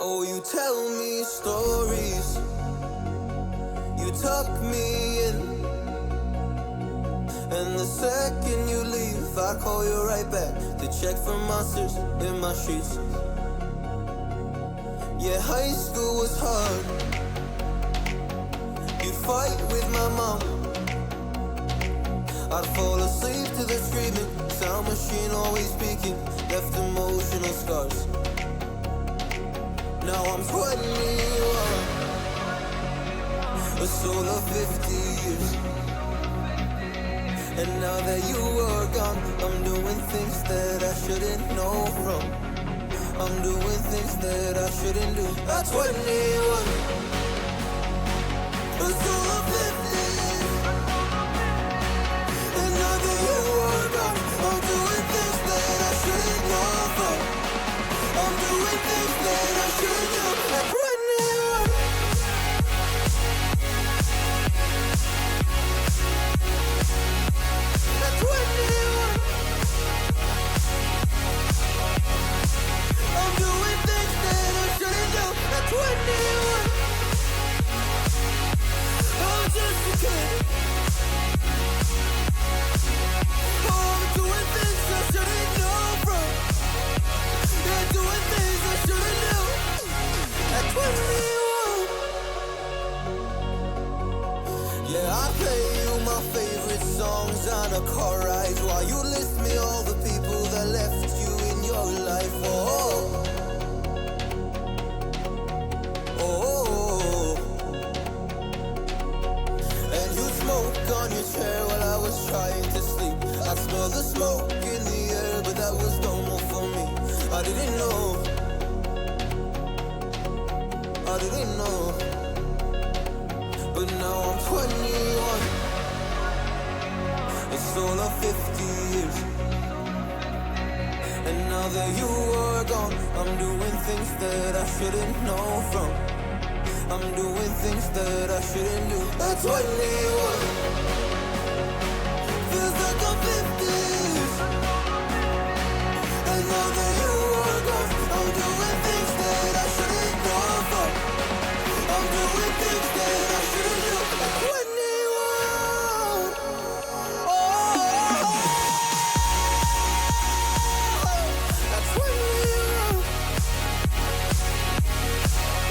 Oh, you tell me stories, you tuck me in, and the second you leave, I call you right back to check for monsters in my sheets. Yeah, high school was hard. You'd fight with my mom, I'd fall asleep to the screaming, sound machine always speaking, left emotional scars. Now I'm 21, a soul of 50 years. And now that you are gone, I'm doing things that I shouldn't know from. I'm doing things that I shouldn't do. At 21, a soul of 50 years. And now that you are gone, I'm doing things that I shouldn't know from. I'm doing things that I shouldn't do. At 21. At 21. I'm doing things that I shouldn't do. At 21. I'm just a kid. Oh, I'm doing things I shouldn't know from. Yeah, doing things I shouldn't do. At 21. Yeah, I play you my favorite songs on a car ride while you list me all the people that left you in your life. Oh, oh, and you smoke on your chair while I was trying to sleep. I smell the smoke in the air, but that was normal for me. I didn't know, I didn't know. But now I'm 21, a soul of 50 years. And now that you are gone, I'm doing things that I shouldn't know from. I'm doing things that I shouldn't do. At 21, feels like I'm 50. And now that you are gone, I'm doing things that I shouldn't know from. I'm doing things that I shouldn't do. At 21. Oh, at 21.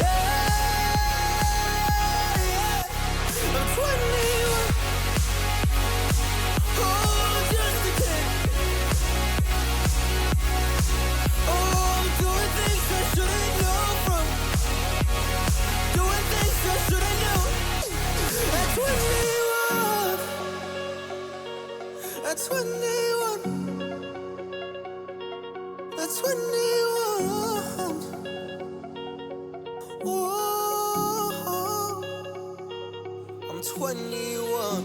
Yeah, I'm 21. Oh, just a kid. Oh, I'm doing things I shouldn't know from. Doing things I shouldn't know. At 21. At 21. At 21. Whoa. I'm 21.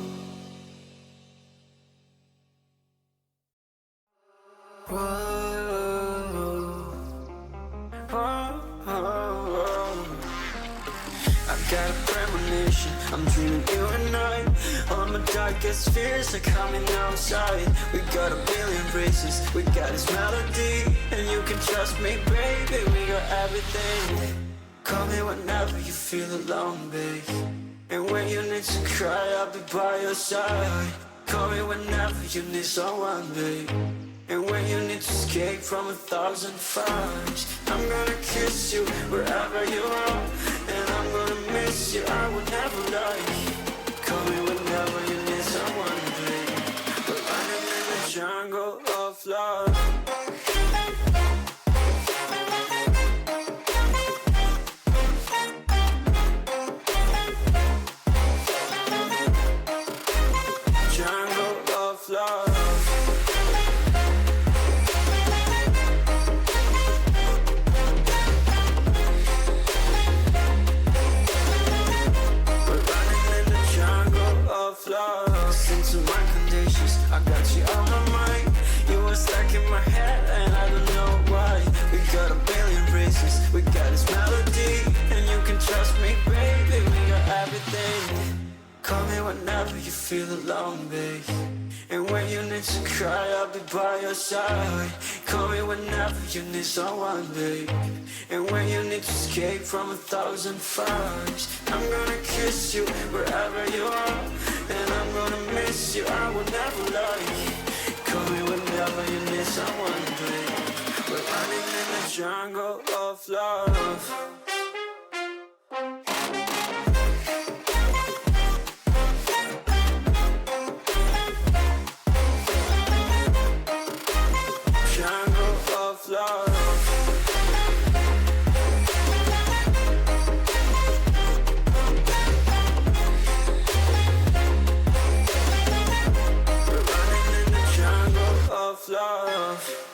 I've got a premonition, I'm dreaming you and I. All my darkest fears are coming outside. We got a billion races, we got this melody. And you can trust me, baby, we got everything. Call me whenever you feel alone, babe. And when you need to cry, I'll be by your side. Call me whenever you need someone, babe. And when you need to escape from 1,000 fires, I'm gonna kiss you wherever you are. And I'm gonna miss you, I will never lie. Call me whenever you need someone, babe. We're running in the jungle of love. Jungle of love. Listen to my conditions, I got you on my mind. You were stuck in my head and I don't know why. We got a billion races, we got this melody. And you can trust me, baby, we got everything. Call me whenever you feel alone, babe. And when you need to cry, I'll be by your side. Call me whenever you need someone, babe. And when you need to escape from 1,000 fires, I'm gonna kiss you wherever you are. And I'm gonna miss you, I will never lie. Call me whenever you need someone, babe. We're running in the jungle of love. Love